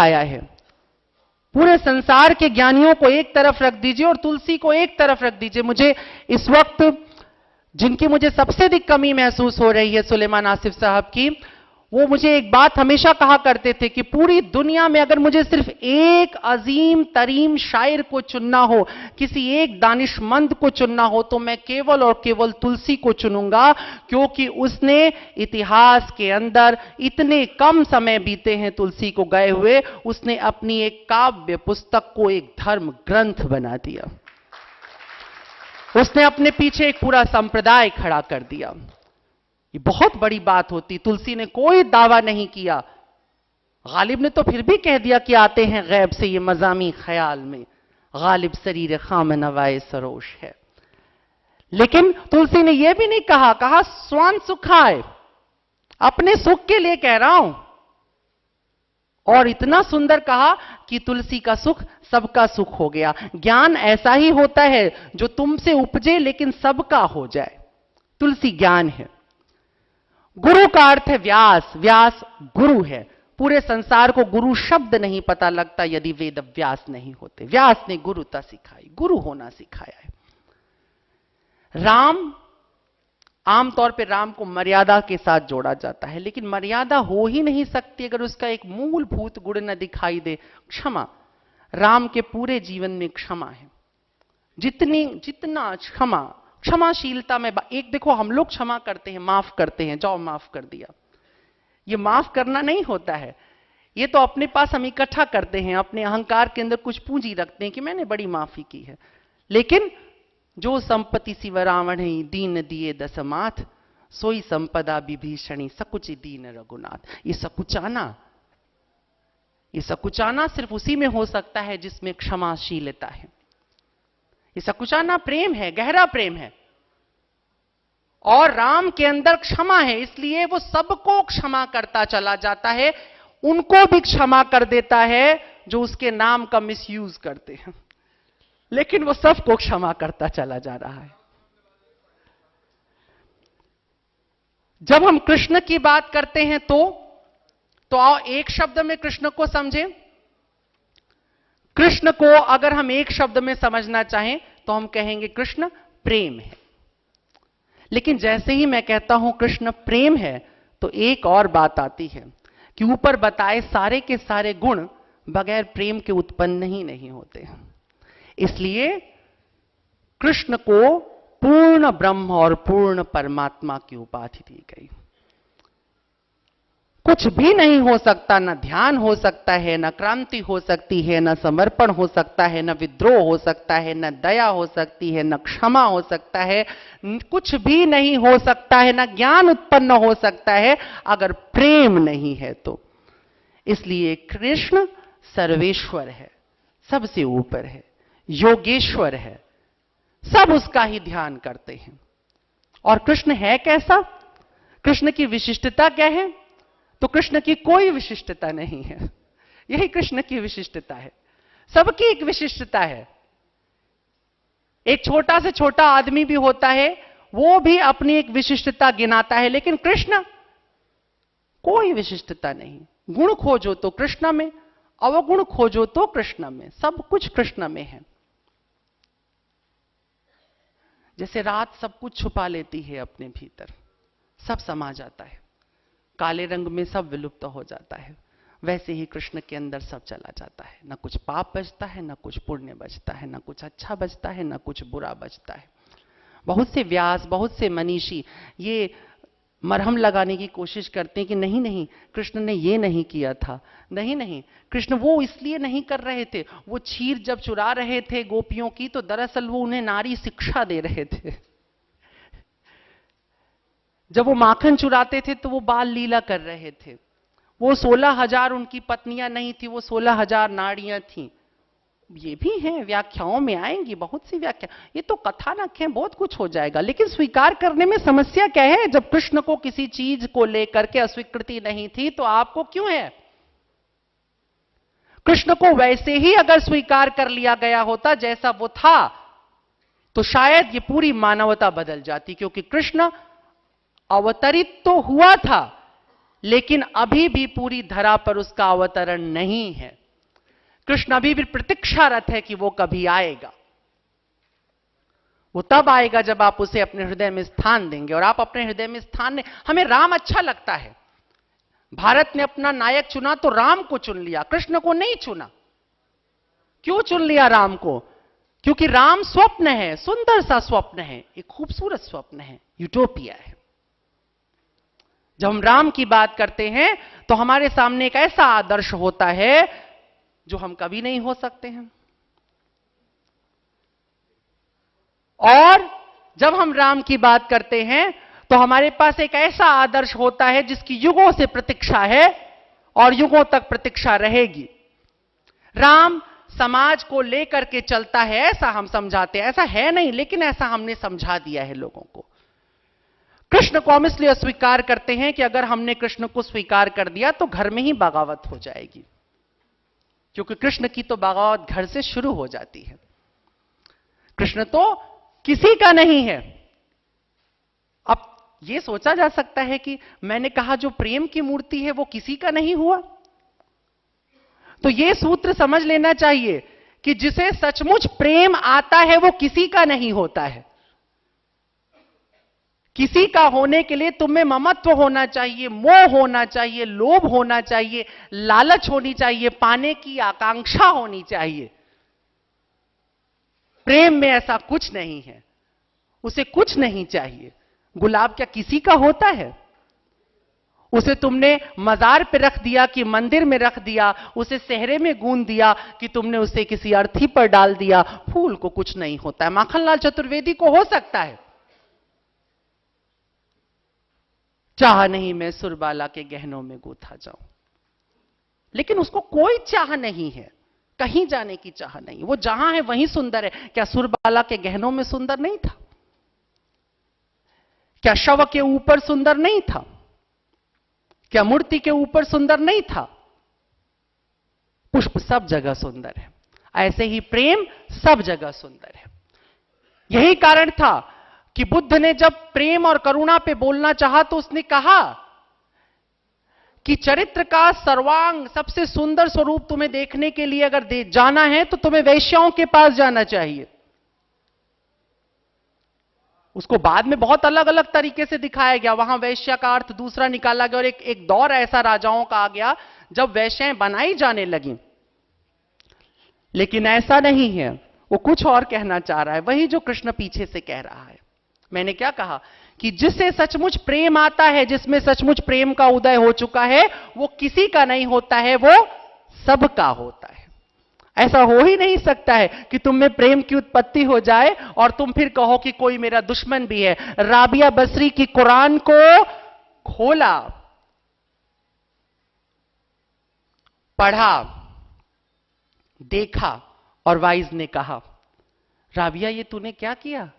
आया है। पूरे संसार के ज्ञानियों को एक तरफ रख दीजिए और तुलसी को एक तरफ रख दीजिए। मुझे इस वक्त जिनकी मुझे सबसे अधिक कमी महसूस हो रही है सुलेमान आसिफ साहब की, वो मुझे एक बात हमेशा कहा करते थे कि पूरी दुनिया में अगर मुझे सिर्फ एक अजीम तरीन शायर को चुनना हो, किसी एक दानिशमंद को चुनना हो, तो मैं केवल और केवल तुलसी को चुनूंगा, क्योंकि उसने इतिहास के अंदर इतने कम समय बीते हैं तुलसी को गए हुए, उसने अपनी एक काव्य पुस्तक को एक धर्म ग्रंथ बना दिया। उसने अपने पीछे एक पूरा संप्रदाय खड़ा कर दिया। ये बहुत बड़ी बात होती। तुलसी ने कोई दावा नहीं किया, गालिब ने तो फिर भी कह दिया कि आते हैं गैब से ये मजामी ख्याल में, गालिब शरीर खाम नवाए सरोश है। लेकिन तुलसी ने यह भी नहीं कहा स्वान सुखाए, अपने सुख के लिए कह रहा हूं। और इतना सुंदर कहा कि तुलसी का सुख सबका सुख हो गया। ज्ञान ऐसा ही होता है जो तुमसे उपजे लेकिन सबका हो जाए। तुलसी ज्ञान है। गुरु का अर्थ है व्यास, व्यास गुरु है। पूरे संसार को गुरु शब्द नहीं पता लगता यदि वेद व्यास नहीं होते। व्यास ने गुरुता सिखाई, गुरु होना सिखाया है। राम, आमतौर पे राम को मर्यादा के साथ जोड़ा जाता है, लेकिन मर्यादा हो ही नहीं सकती अगर उसका एक मूलभूत गुण न दिखाई दे, क्षमा। राम के पूरे जीवन में क्षमा है। जितना क्षमाशीलता में एक देखो, हम लोग क्षमा करते हैं, माफ करते हैं, जाओ माफ कर दिया। ये माफ करना नहीं होता है, ये तो अपने पास हम इकट्ठा करते हैं, अपने अहंकार के अंदर कुछ पूंजी रखते हैं कि मैंने बड़ी माफी की है। लेकिन जो संपत्ति सिव रावण ही दीन दिए दसमाथ, सोई संपदा विभीषणी सकुच दीन रघुनाथ। ये सकुचाना सिर्फ उसी में हो सकता है जिसमें क्षमाशीलता है। ये सकुचाना प्रेम है, गहरा प्रेम है। और राम के अंदर क्षमा है, इसलिए वो सबको क्षमा करता चला जाता है। उनको भी क्षमा कर देता है जो उसके नाम का मिसयूज करते हैं, लेकिन वो सबको क्षमा करता चला जा रहा है। जब हम कृष्ण की बात करते हैं तो आओ एक शब्द में कृष्ण को समझें। कृष्ण को अगर हम एक शब्द में समझना चाहें तो हम कहेंगे कृष्ण प्रेम है। लेकिन जैसे ही मैं कहता हूं कृष्ण प्रेम है, तो एक और बात आती है कि ऊपर बताए सारे के सारे गुण बगैर प्रेम के उत्पन्न ही नहीं होते। इसलिए कृष्ण को पूर्ण ब्रह्म और पूर्ण परमात्मा की उपाधि दी गई। कुछ भी नहीं हो सकता, न ध्यान हो सकता है, न क्रांति हो सकती है, न समर्पण हो सकता है, न विद्रोह हो सकता है, न दया हो सकती है, न क्षमा हो सकता है, कुछ भी नहीं हो सकता है, न ज्ञान उत्पन्न हो सकता है अगर प्रेम नहीं है तो। इसलिए कृष्ण सर्वेश्वर है, सबसे ऊपर है, योगेश्वर है, सब उसका ही ध्यान करते हैं। और कृष्ण है कैसा? कृष्ण की विशिष्टता क्या है? तो कृष्ण की कोई विशिष्टता नहीं है। यही कृष्ण की विशिष्टता है। सबकी एक विशिष्टता है। एक छोटा से छोटा आदमी भी होता है, वो भी अपनी एक विशिष्टता गिनाता है, लेकिन कृष्ण कोई विशिष्टता नहीं। गुण खोजो तो कृष्ण में, अवगुण खोजो तो कृष्ण में, सब कुछ कृष्ण में है। जैसे रात सब कुछ छुपा लेती है अपने भीतर, सब समा जाता है, काले रंग में सब विलुप्त हो जाता है, वैसे ही कृष्ण के अंदर सब चला जाता है। न कुछ पाप बचता है, न कुछ पुण्य बचता है, न कुछ अच्छा बचता है, न कुछ बुरा बचता है। बहुत से व्यास, बहुत से मनीषी ये मरहम लगाने की कोशिश करते हैं कि नहीं नहीं कृष्ण ने ये नहीं किया था, नहीं नहीं कृष्ण वो इसलिए नहीं कर रहे थे, वो क्षीर जब चुरा रहे थे गोपियों की तो दरअसल वो उन्हें नारी शिक्षा दे रहे थे। जब वो माखन चुराते थे तो वो बाल लीला कर रहे थे। वो 16,000 उनकी पत्नियां नहीं थी, वो 16,000 नाड़ियां थीं। ये भी हैं, व्याख्याओं में आएंगी बहुत सी व्याख्या, ये तो कथानक है, बहुत कुछ हो जाएगा। लेकिन स्वीकार करने में समस्या क्या है? जब कृष्ण को किसी चीज को लेकर के अस्वीकृति नहीं थी तो आपको क्यों है? कृष्ण को वैसे ही अगर स्वीकार कर लिया गया होता जैसा वो था तो शायद ये पूरी मानवता बदल जाती, क्योंकि कृष्ण अवतरित तो हुआ था लेकिन अभी भी पूरी धरा पर उसका अवतरण नहीं है। कृष्ण अभी भी प्रतीक्षारत है कि वो कभी आएगा। वो तब आएगा जब आप उसे अपने हृदय में स्थान देंगे, और आप अपने हृदय में स्थान दें। हमें राम अच्छा लगता है, भारत ने अपना नायक चुना तो राम को चुन लिया, कृष्ण को नहीं चुना। क्यों चुन लिया राम को? क्योंकि राम स्वप्न है, सुंदर सा स्वप्न है, एक खूबसूरत स्वप्न है, यूटोपिया है। जब हम राम की बात करते हैं तो हमारे सामने एक ऐसा आदर्श होता है जो हम कभी नहीं हो सकते हैं। और जब हम राम की बात करते हैं तो हमारे पास एक ऐसा आदर्श होता है जिसकी युगों से प्रतीक्षा है और युगों तक प्रतीक्षा रहेगी। राम समाज को लेकर के चलता है, ऐसा हम समझाते हैं। ऐसा है नहीं, लेकिन ऐसा हमने समझा दिया है लोगों को। कृष्ण को हम इसलिए अस्वीकार करते हैं कि अगर हमने कृष्ण को स्वीकार कर दिया तो घर में ही बगावत हो जाएगी, क्योंकि कृष्ण की तो बगावत घर से शुरू हो जाती है। कृष्ण तो किसी का नहीं है। अब यह सोचा जा सकता है कि मैंने कहा जो प्रेम की मूर्ति है वो किसी का नहीं हुआ, तो यह सूत्र समझ लेना चाहिए कि जिसे सचमुच प्रेम आता है वो किसी का नहीं होता है। किसी का होने के लिए तुम्हें ममत्व होना चाहिए, मोह होना चाहिए, लोभ होना चाहिए, लालच होनी चाहिए, पाने की आकांक्षा होनी चाहिए। प्रेम में ऐसा कुछ नहीं है, उसे कुछ नहीं चाहिए। गुलाब क्या किसी का होता है? उसे तुमने मजार पे रख दिया कि मंदिर में रख दिया, उसे सेहरे में गूंद दिया कि तुमने उसे किसी अर्थी पर डाल दिया, फूल को कुछ नहीं होता है। माखनलाल चतुर्वेदी को हो सकता है, चाह नहीं मैं सुरबाला के गहनों में गूंथा जाऊं, लेकिन उसको कोई चाह नहीं है, कहीं जाने की चाह नहीं। वो जहां है वहीं सुंदर है। क्या सुरबाला के गहनों में सुंदर नहीं था? क्या शव के ऊपर सुंदर नहीं था? क्या मूर्ति के ऊपर सुंदर नहीं था? पुष्प सब जगह सुंदर है, ऐसे ही प्रेम सब जगह सुंदर है। यही कारण था कि बुद्ध ने जब प्रेम और करुणा पे बोलना चाहा तो उसने कहा कि चरित्र का सर्वांग सबसे सुंदर स्वरूप तुम्हें देखने के लिए अगर जाना है तो तुम्हें वैश्याओं के पास जाना चाहिए। उसको बाद में बहुत अलग अलग तरीके से दिखाया गया, वहां वैश्या का अर्थ दूसरा निकाला गया, और एक दौर ऐसा राजाओं का आ गया जब वैश्याएं बनाई जाने लगी। लेकिन ऐसा नहीं है, वो कुछ और कहना चाह रहा है, वही जो कृष्ण पीछे से कह रहा है। मैंने क्या कहा कि जिससे सचमुच प्रेम आता है, जिसमें सचमुच प्रेम का उदय हो चुका है, वो किसी का नहीं होता है, वो सबका होता है। ऐसा हो ही नहीं सकता है कि तुम में प्रेम की उत्पत्ति हो जाए और तुम फिर कहो कि कोई मेरा दुश्मन भी है। राबिया बसरी की कुरान को खोला, पढ़ा, देखा, और वाइज ने कहा, राबिया ये तूने क्या किया?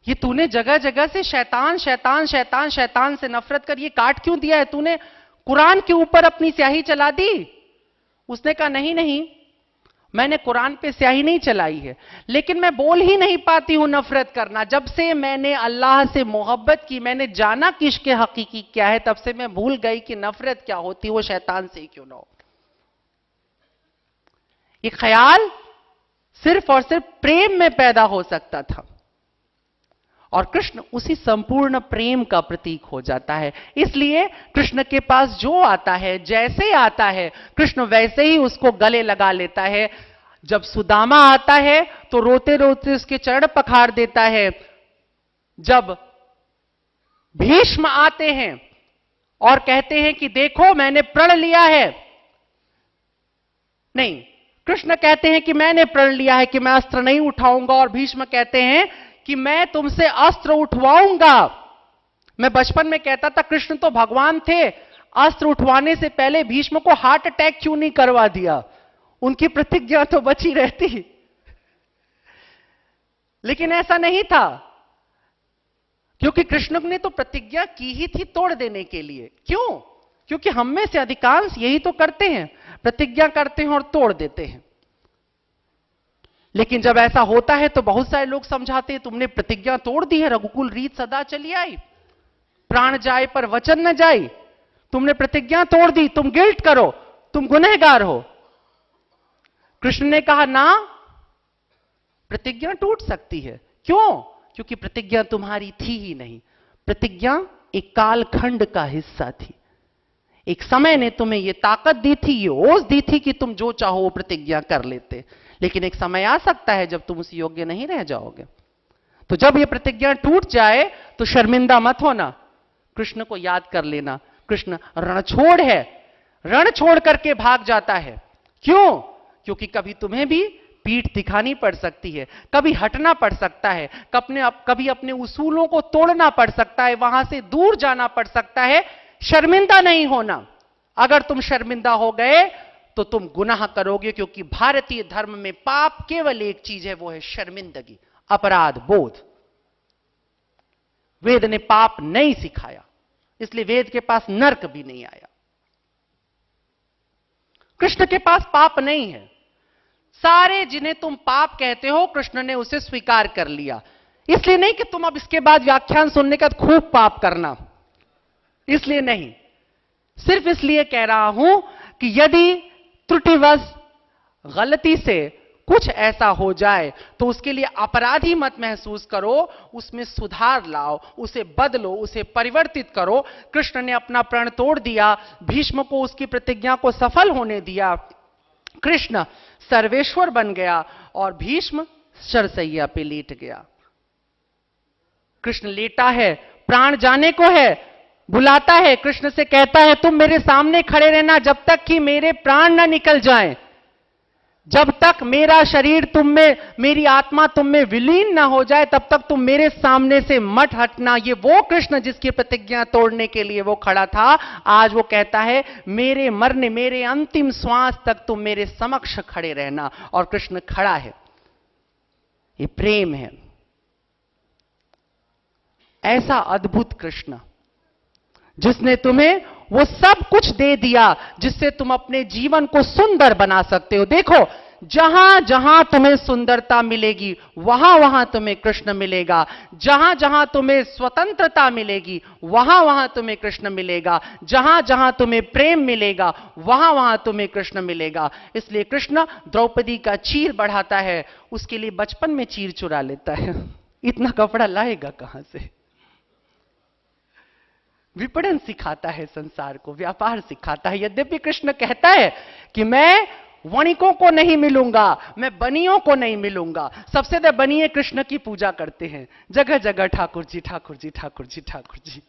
ये तूने जगह जगह से शैतान शैतान शैतान शैतान से नफरत कर ये काट क्यों दिया है? तूने कुरान के ऊपर अपनी स्याही चला दी। उसने कहा नहीं नहीं, मैंने कुरान पे स्याही नहीं चलाई है, लेकिन मैं बोल ही नहीं पाती हूं नफरत करना। जब से मैंने अल्लाह से मोहब्बत की, मैंने जाना कि इश्क़ हकीकी क्या है, तब से मैं भूल गई कि नफरत क्या होती, वो शैतान से ही क्यों ना हो। ये ख्याल सिर्फ और सिर्फ प्रेम में पैदा हो सकता था, और कृष्ण उसी संपूर्ण प्रेम का प्रतीक हो जाता है। इसलिए कृष्ण के पास जो आता है, जैसे आता है, कृष्ण वैसे ही उसको गले लगा लेता है। जब सुदामा आता है तो रोते रोते उसके चरण पखार देता है। जब भीष्म आते हैं और कहते हैं कि देखो मैंने प्रण लिया है, नहीं, कृष्ण कहते हैं कि मैंने प्रण लिया है कि मैं अस्त्र नहीं उठाऊंगा, और भीष्म कहते हैं कि मैं तुमसे अस्त्र उठवाऊंगा। मैं बचपन में कहता था कृष्ण तो भगवान थे, अस्त्र उठवाने से पहले भीष्म को हार्ट अटैक क्यों नहीं करवा दिया, उनकी प्रतिज्ञा तो बची रहती। लेकिन ऐसा नहीं था, क्योंकि कृष्ण ने तो प्रतिज्ञा की ही थी तोड़ देने के लिए। क्यों? क्योंकि हम में से अधिकांश यही तो करते हैं, प्रतिज्ञा करते हैं और तोड़ देते हैं। लेकिन जब ऐसा होता है तो बहुत सारे लोग समझाते हैं तुमने प्रतिज्ञा तोड़ दी है, रघुकुल रीत सदा चली आई। प्राण जाए पर वचन न जाए। तुमने प्रतिज्ञा तोड़ दी, तुम गिल्ट करो, तुम गुनहगार हो। कृष्ण ने कहा ना, प्रतिज्ञा टूट सकती है। क्यों? क्योंकि प्रतिज्ञा तुम्हारी थी ही नहीं। प्रतिज्ञा एक कालखंड का हिस्सा थी। एक समय ने तुम्हें यह ताकत दी थी, ये ओज दी थी कि तुम जो चाहो वो प्रतिज्ञा कर लेते। लेकिन एक समय आ सकता है जब तुम उस योग्य नहीं रह जाओगे। तो जब यह प्रतिज्ञा टूट जाए तो शर्मिंदा मत होना, कृष्ण को याद कर लेना। कृष्ण रणछोड़ है, रण छोड़ करके भाग जाता है। क्यों? क्योंकि कभी तुम्हें भी पीठ दिखानी पड़ सकती है, कभी हटना पड़ सकता है, कभी अपने उसूलों को तोड़ना पड़ सकता है, वहां से दूर जाना पड़ सकता है। शर्मिंदा नहीं होना। अगर तुम शर्मिंदा हो गए तो तुम गुनाह करोगे, क्योंकि भारतीय धर्म में पाप केवल एक चीज है, वो है शर्मिंदगी, अपराध बोध। वेद ने पाप नहीं सिखाया, इसलिए वेद के पास नर्क भी नहीं आया। कृष्ण के पास पाप नहीं है। सारे जिन्हें तुम पाप कहते हो, कृष्ण ने उसे स्वीकार कर लिया। इसलिए नहीं कि तुम अब इसके बाद व्याख्यान सुनने के बाद खूब पाप करना, इसलिए नहीं। सिर्फ इसलिए कह रहा हूं कि यदि त्रुटिवश गलती से कुछ ऐसा हो जाए तो उसके लिए अपराधी मत महसूस करो, उसमें सुधार लाओ, उसे बदलो, उसे परिवर्तित करो। कृष्ण ने अपना प्रण तोड़ दिया, भीष्म को उसकी प्रतिज्ञा को सफल होने दिया। कृष्ण सर्वेश्वर बन गया और भीष्म शरसैया पे लेट गया। कृष्ण लेटा है, प्राण जाने को है, बुलाता है, कृष्ण से कहता है तुम मेरे सामने खड़े रहना जब तक कि मेरे प्राण ना निकल जाएं। जब तक मेरा शरीर तुम में, मेरी आत्मा तुम में विलीन ना हो जाए, तब तक तुम मेरे सामने से मत हटना। ये वो कृष्ण जिसकी प्रतिज्ञा तोड़ने के लिए वो खड़ा था, आज वो कहता है मेरे मरने, मेरे अंतिम श्वास तक तुम मेरे समक्ष खड़े रहना। और कृष्ण खड़ा है। ये प्रेम है, ऐसा अद्भुत कृष्ण जिसने तुम्हें वो सब कुछ दे दिया जिससे तुम अपने जीवन को सुंदर बना सकते हो। देखो, जहां जहां तुम्हें सुंदरता मिलेगी वहां वहां तुम्हें कृष्ण मिलेगा। जहां जहां तुम्हें स्वतंत्रता मिलेगी वहां वहां तुम्हें कृष्ण मिलेगा। जहां जहां तुम्हें प्रेम मिलेगा वहां वहां तुम्हें कृष्ण मिलेगा। इसलिए कृष्ण द्रौपदी का चीर बढ़ाता है, उसके लिए बचपन में चीर चुरा लेता है। इतना कपड़ा लाएगा कहां से? विपणन सिखाता है, संसार को व्यापार सिखाता है। यद्यपि कृष्ण कहता है कि मैं वणिकों को नहीं मिलूंगा, मैं बनियों को नहीं मिलूंगा। सबसे ज्यादा बनिए कृष्ण की पूजा करते हैं, जगह जगह ठाकुर जी ठाकुर जी ठाकुर जी ठाकुर जी।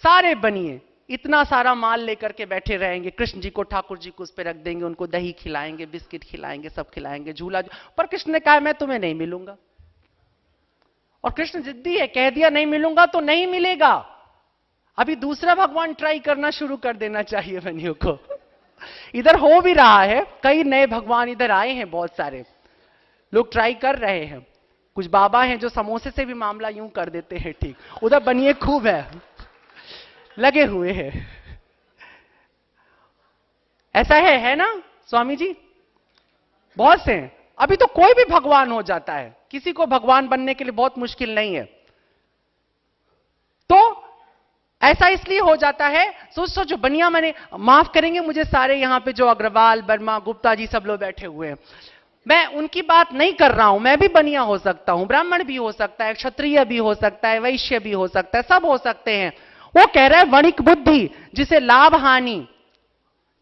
सारे बनिए इतना सारा माल लेकर के बैठे रहेंगे, कृष्ण जी को, ठाकुर जी को उस पर रख देंगे, उनको दही खिलाएंगे, बिस्किट खिलाएंगे, सब खिलाएंगे, झूला। पर कृष्ण ने कहा मैं तुम्हें नहीं मिलूंगा। और कृष्ण जिद्दी है, कह दिया नहीं मिलूंगा तो नहीं मिलेगा। अभी दूसरा भगवान ट्राई करना शुरू कर देना चाहिए बनियों को। इधर हो भी रहा है, कई नए भगवान इधर आए हैं, बहुत सारे लोग ट्राई कर रहे हैं। कुछ बाबा हैं जो समोसे से भी मामला यूं कर देते हैं ठीक, उधर बनिए खूब है, लगे हुए हैं। ऐसा है ना स्वामी जी? बहुत से हैं। अभी तो कोई भी भगवान हो जाता है, किसी को भगवान बनने के लिए बहुत मुश्किल नहीं है। तो ऐसा इसलिए हो जाता है, सोचो बनिया, मैंने माफ करेंगे मुझे सारे यहां पे जो अग्रवाल, वर्मा, गुप्ता जी सब लोग बैठे हुए हैं, मैं उनकी बात नहीं कर रहा हूं। मैं भी बनिया हो सकता हूं, ब्राह्मण भी हो सकता है, क्षत्रिय भी हो सकता है, वैश्य भी हो सकता है, सब हो सकते हैं। वो कह रहा है वणिक बुद्धि, जिसे लाभ हानि,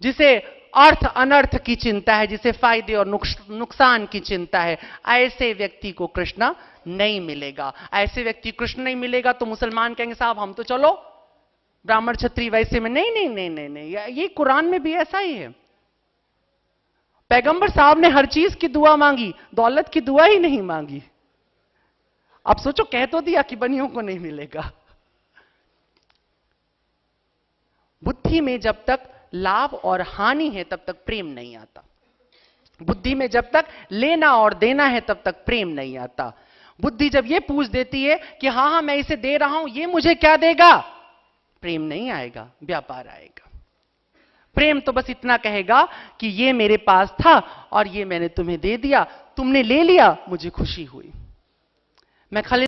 जिसे अर्थ अनर्थ की चिंता है, जिसे फायदे और नुकसान की चिंता है, ऐसे व्यक्ति को कृष्ण नहीं मिलेगा। ऐसे व्यक्ति कृष्ण नहीं मिलेगा तो मुसलमान कहेंगे साहब हम तो चलो ब्राह्मण क्षत्रिय वैसे में। नहीं नहीं नहीं नहीं नहीं, ये कुरान में भी ऐसा ही है। पैगंबर साहब ने हर चीज की दुआ मांगी, दौलत की दुआ ही नहीं मांगी। अब सोचो, कह तो दिया कि बनियों को नहीं मिलेगा। बुद्धि में जब तक लाभ और हानि है तब तक प्रेम नहीं आता। बुद्धि में जब तक लेना और देना है तब तक प्रेम नहीं आता। बुद्धि जब ये पूछ देती है कि हां हां मैं इसे दे रहा हूं, ये मुझे क्या देगा, प्रेम नहीं आएगा, व्यापार आएगा। प्रेम तो बस इतना कहेगा कि ये मेरे पास था और ये मैंने तुम्हें दे दिया, तुमने ले लिया, मुझे खुशी हुई। मैं खाली